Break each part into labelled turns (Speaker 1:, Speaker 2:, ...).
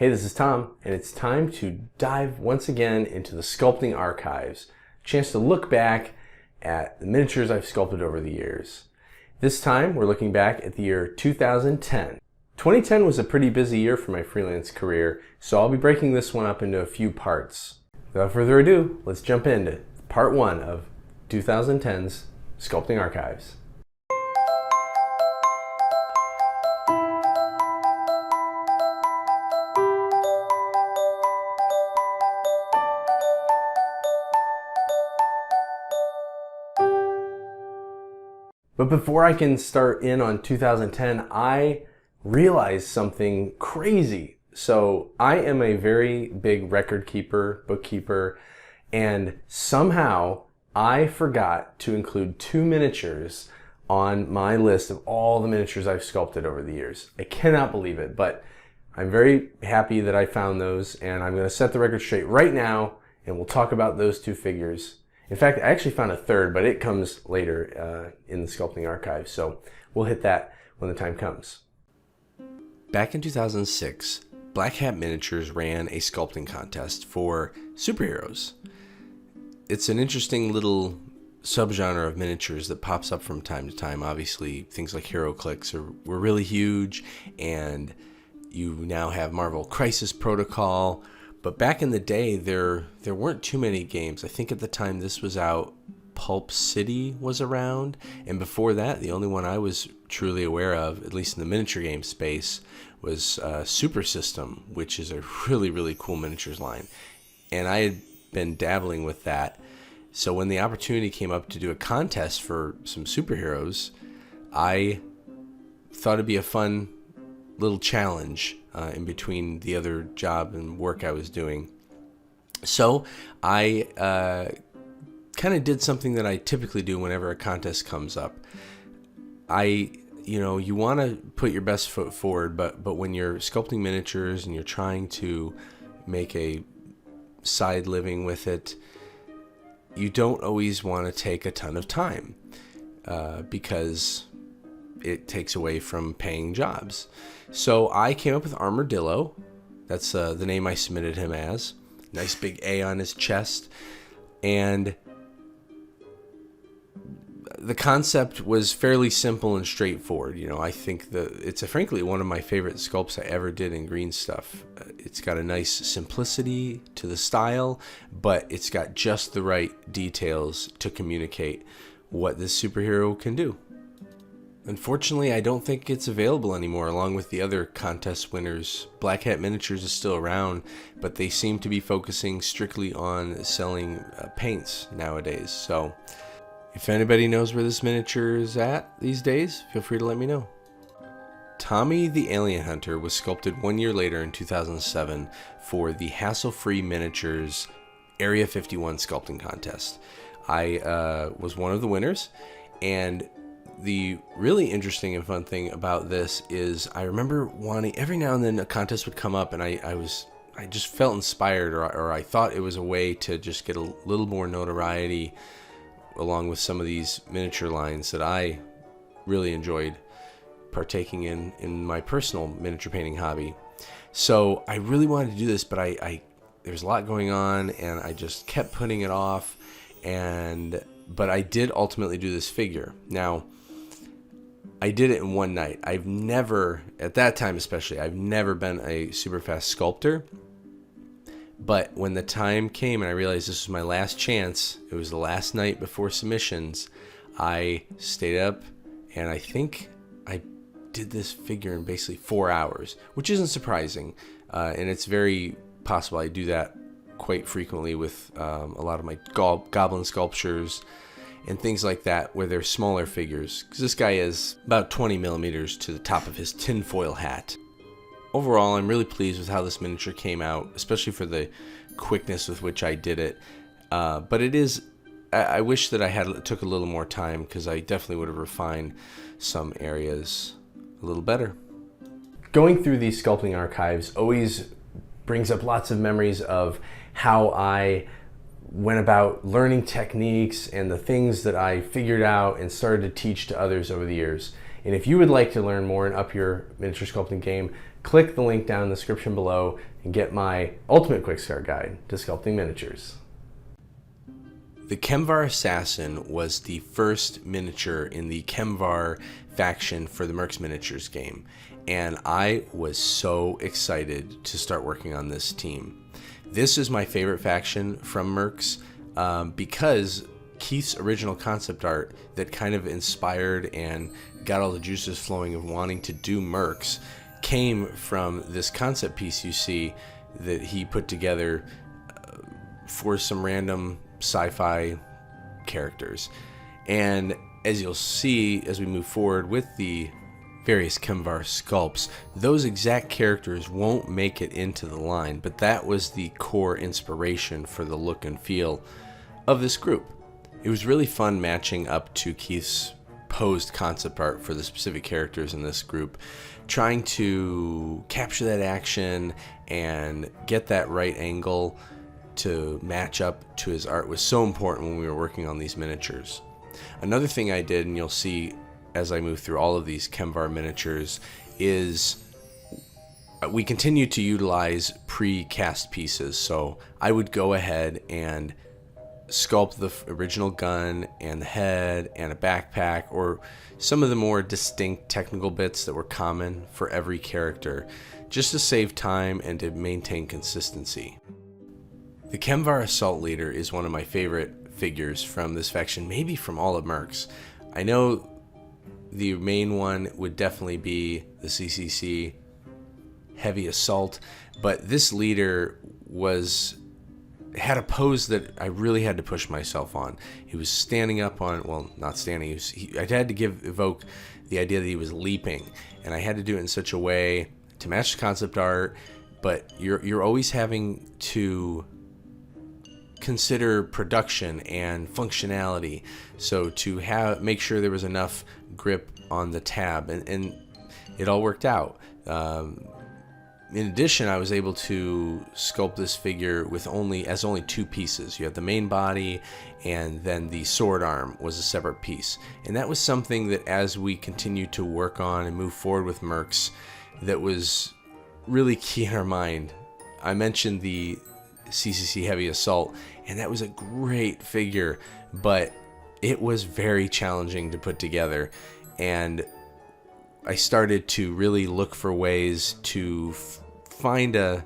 Speaker 1: Hey, this is Tom, and it's time to dive once again into the Sculpting Archives. A chance to look back at the miniatures I've sculpted over the years. This time, we're looking back at the year 2010. 2010 was a pretty busy year for my freelance career, so I'll be breaking this one up into a few parts. Without further ado, let's jump into part one of 2010's Sculpting Archives. But before I can start in on 2010, I realized something crazy. So I am a very big record keeper, bookkeeper, and somehow I forgot to include 2 miniatures on my list of all the miniatures I've sculpted over the years. I cannot believe it, but I'm very happy that I found those, and I'm going to set the record straight right now, and we'll talk about those 2 figures. In fact, I actually found a third, but it comes later in the Sculpting Archive, so we'll hit that when the time comes. Back in 2006, Black Hat Miniatures ran a sculpting contest for superheroes. It's an interesting little subgenre of miniatures that pops up from time to time. Obviously, things like HeroClix were really huge, and you now have Marvel Crisis Protocol. But back in the day, there weren't too many games. I think at the time this was out, Pulp City was around. And before that, the only one I was truly aware of, at least in the miniature game space, was Super System, which is a really, really cool miniatures line. And I had been dabbling with that. So when the opportunity came up to do a contest for some superheroes, I thought it'd be a fun little challenge in between the other job and work I was doing. So I kind of did something that I typically do whenever a contest comes up. You want to put your best foot forward, but when you're sculpting miniatures and you're trying to make a side living with it, you don't always want to take a ton of time because it takes away from paying jobs. So I came up with Armadillo. That's the name I submitted him as. Nice big A on his chest. And the concept was fairly simple and straightforward. I think it's frankly one of my favorite sculpts I ever did in green stuff. It's got a nice simplicity to the style, but it's got just the right details to communicate what this superhero can do. Unfortunately, I don't think it's available anymore along with the other contest winners. Black Hat Miniatures is still around, but they seem to be focusing strictly on selling paints nowadays. So if anybody knows where this miniature is at these days, feel free to let me know. Tommy the Alien Hunter was sculpted 1 year later in 2007 for the Hassle-Free Miniatures Area 51 sculpting contest. I was one of the winners, and the really interesting and fun thing about this is I remember wanting, every now and then a contest would come up and I just felt inspired, or I thought it was a way to just get a little more notoriety along with some of these miniature lines that I really enjoyed partaking in my personal miniature painting hobby. So I really wanted to do this, but there's a lot going on and I just kept putting it off, but I did ultimately do this figure. Now, I did it in one night. I've never, at that time especially, I've never been a super fast sculptor. But when the time came and I realized this was my last chance, it was the last night before submissions, I stayed up and I think I did this figure in basically 4 hours, which isn't surprising. And it's very possible I do that quite frequently with a lot of my goblin sculptures and things like that, where they're smaller figures, because this guy is about 20 millimeters to the top of his tinfoil hat. Overall, I'm really pleased with how this miniature came out, especially for the quickness with which I did it. But I wish that I took a little more time, because I definitely would have refined some areas a little better. Going through these Sculpting Archives always brings up lots of memories of how I went about learning techniques and the things that I figured out and started to teach to others over the years. And if you would like to learn more and up your miniature sculpting game, click the link down in the description below and get my ultimate quick start guide to sculpting miniatures. The Kvar Assassin was the first miniature in the Kvar faction for the Mercs Miniatures game, and I was so excited to start working on this team. This is my favorite faction from Mercs because Keith's original concept art that kind of inspired and got all the juices flowing of wanting to do Mercs came from this concept piece you see that he put together for some random sci-fi characters. And as you'll see as we move forward with the various Kvar sculpts, those exact characters won't make it into the line, but that was the core inspiration for the look and feel of this group. It was really fun matching up to Keith's posed concept art for the specific characters in this group. Trying to capture that action and get that right angle to match up to his art was so important when we were working on these miniatures. Another thing I did, and you'll see as I move through all of these Kvar miniatures, is we continue to utilize pre-cast pieces. So I would go ahead and sculpt the original gun and the head and a backpack, or some of the more distinct technical bits that were common for every character, just to save time and to maintain consistency. The Kvar Assault Leader is one of my favorite figures from this faction, maybe from all of Mercs. I know the main one would definitely be the CCC Heavy Assault, but this leader had a pose that I really had to push myself on. He was standing up on, well, not standing, I had to evoke the idea that he was leaping, and I had to do it in such a way to match the concept art, but you're always having to consider production and functionality, so to make sure there was enough grip on the tab, and it all worked out. In addition, I was able to sculpt this figure with only two pieces. You have the main body, and then the sword arm was a separate piece. And that was something that, as we continued to work on and move forward with Mercs, that was really key in our mind. I mentioned the CCC Heavy Assault, and that was a great figure, but it was very challenging to put together. And I started to really look for ways to find a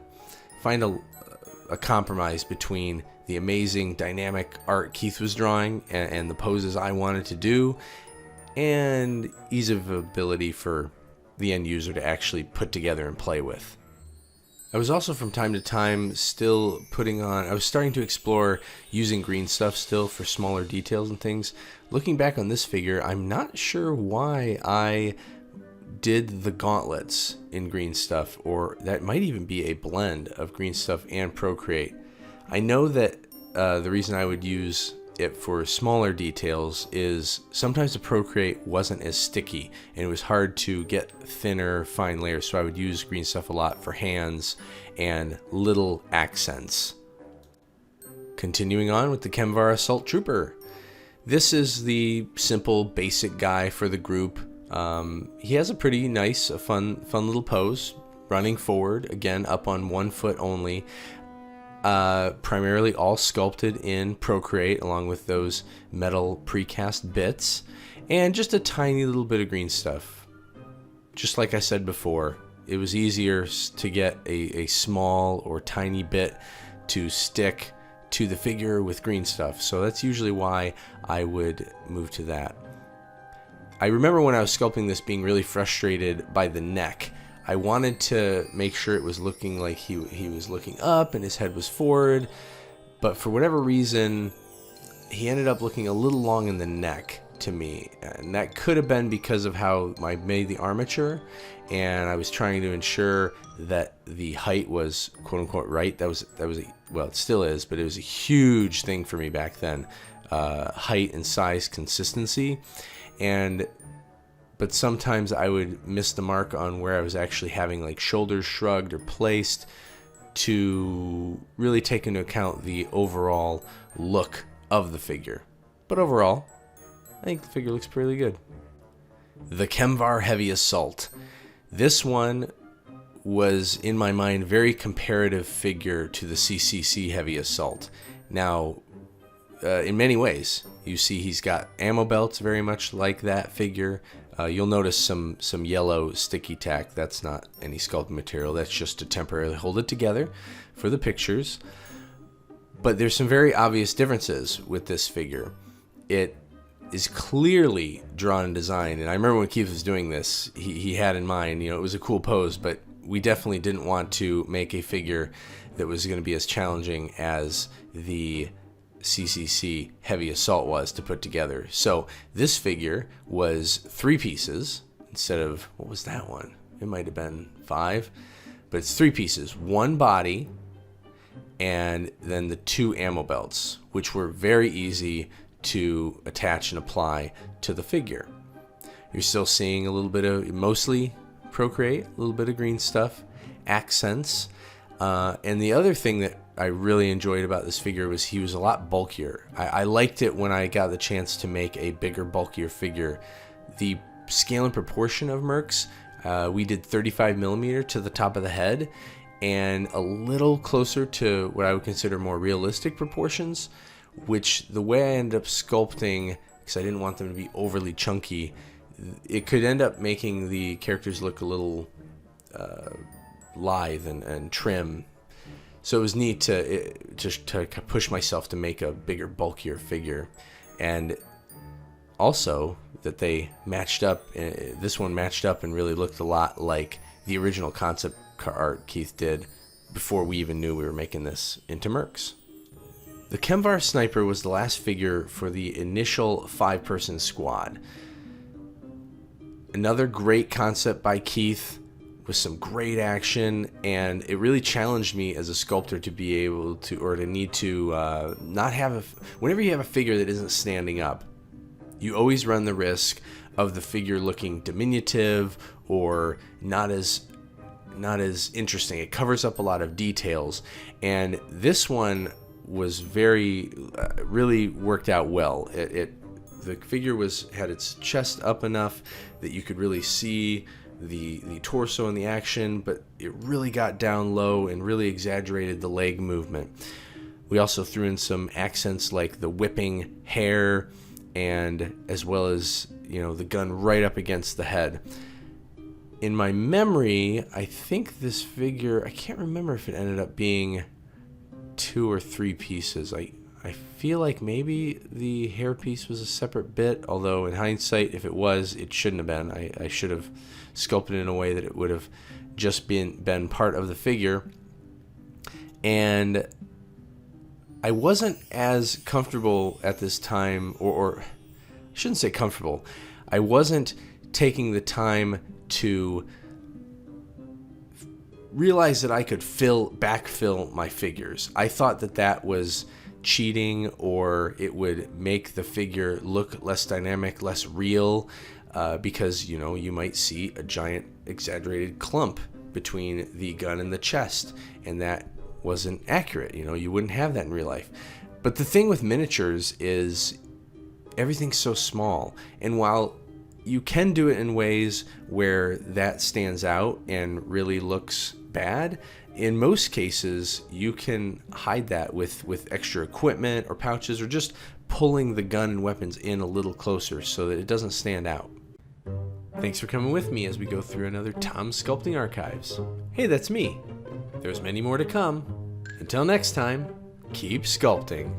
Speaker 1: compromise between the amazing dynamic art Keith was drawing and the poses I wanted to do, and ease of ability for the end user to actually put together and play with. I was also from time to time I was starting to explore using green stuff still for smaller details and things. Looking back on this figure, I'm not sure why I did the gauntlets in green stuff, or that might even be a blend of green stuff and Procreate. I know that the reason I would use it for smaller details is sometimes the Procreate wasn't as sticky and it was hard to get thinner, fine layers, so I would use green stuff a lot for hands and little accents. Continuing on with the Kvar Assault Trooper. This is the simple, basic guy for the group. He has a pretty nice, fun little pose, running forward, again up on 1 foot only, primarily all sculpted in Procreate along with those metal precast bits, and just a tiny little bit of green stuff. Just like I said before, it was easier to get a small or tiny bit to stick to the figure with green stuff, so that's usually why I would move to that. I remember when I was sculpting this being really frustrated by the neck. I wanted to make sure it was looking like he was looking up and his head was forward, but for whatever reason, he ended up looking a little long in the neck to me, and that could have been because of how I made the armature, and I was trying to ensure that the height was quote-unquote right. That was well, it still is, but it was a huge thing for me back then, height and size consistency. But sometimes I would miss the mark on where I was actually having like shoulders shrugged or placed to really take into account the overall look of the figure. But overall, I think the figure looks pretty good. The Kvar Heavy Assault. This one was, in my mind, very comparative figure to the CCC Heavy Assault. Now, in many ways, you see he's got ammo belts very much like that figure. You'll notice some yellow sticky tack. That's not any sculpting material. That's just to temporarily hold it together for the pictures. But there's some very obvious differences with this figure. It is clearly drawn and designed. And I remember when Keith was doing this, he had in mind, it was a cool pose, but we definitely didn't want to make a figure that was going to be as challenging as the CCC Heavy Assault was to put together. So this figure was 3 pieces instead of, what was that one? It might have been 5, but it's 3 pieces. 1 body and then the 2 ammo belts, which were very easy to attach and apply to the figure. You're still seeing a little bit of, mostly Procreate, a little bit of green stuff, accents. And the other thing that I really enjoyed about this figure was he was a lot bulkier. I liked it when I got the chance to make a bigger, bulkier figure. The scale and proportion of Mercs, we did 35 millimeter to the top of the head and a little closer to what I would consider more realistic proportions, which the way I ended up sculpting, because I didn't want them to be overly chunky, it could end up making the characters look a little lithe and trim. So it was neat to push myself to make a bigger, bulkier figure. And also that they matched up, this one matched up and really looked a lot like the original concept art Keith did before we even knew we were making this into Mercs. The Kvar Sniper was the last figure for the initial 5-person squad. Another great concept by Keith with some great action, and it really challenged me as a sculptor to be able to, or to need to not have whenever you have a figure that isn't standing up, you always run the risk of the figure looking diminutive or not as interesting. It covers up a lot of details, and this one was really worked out well. The figure had its chest up enough that you could really see the torso and the action, but it really got down low and really exaggerated the leg movement. We also threw in some accents like the whipping hair, and as well as the gun right up against the head. In my memory, I think this figure, I can't remember if it ended up being 2 or 3 pieces. I feel like maybe the hair piece was a separate bit, although in hindsight, if it was, it shouldn't have been. I should have sculpted it in a way that it would have just been part of the figure. And I wasn't as comfortable at this time, or I shouldn't say comfortable. I wasn't taking the time to realize that I could backfill my figures. I thought that was cheating, or it would make the figure look less dynamic, less real, because you might see a giant exaggerated clump between the gun and the chest, and that wasn't accurate. You wouldn't have that in real life. But the thing with miniatures is everything's so small, and while you can do it in ways where that stands out and really looks bad, in most cases you can hide that with extra equipment or pouches, or just pulling the gun and weapons in a little closer so that it doesn't stand out. Thanks for coming with me as we go through another Tom's Sculpting Archives. Hey, that's me. There's many more to come. Until next time, keep sculpting.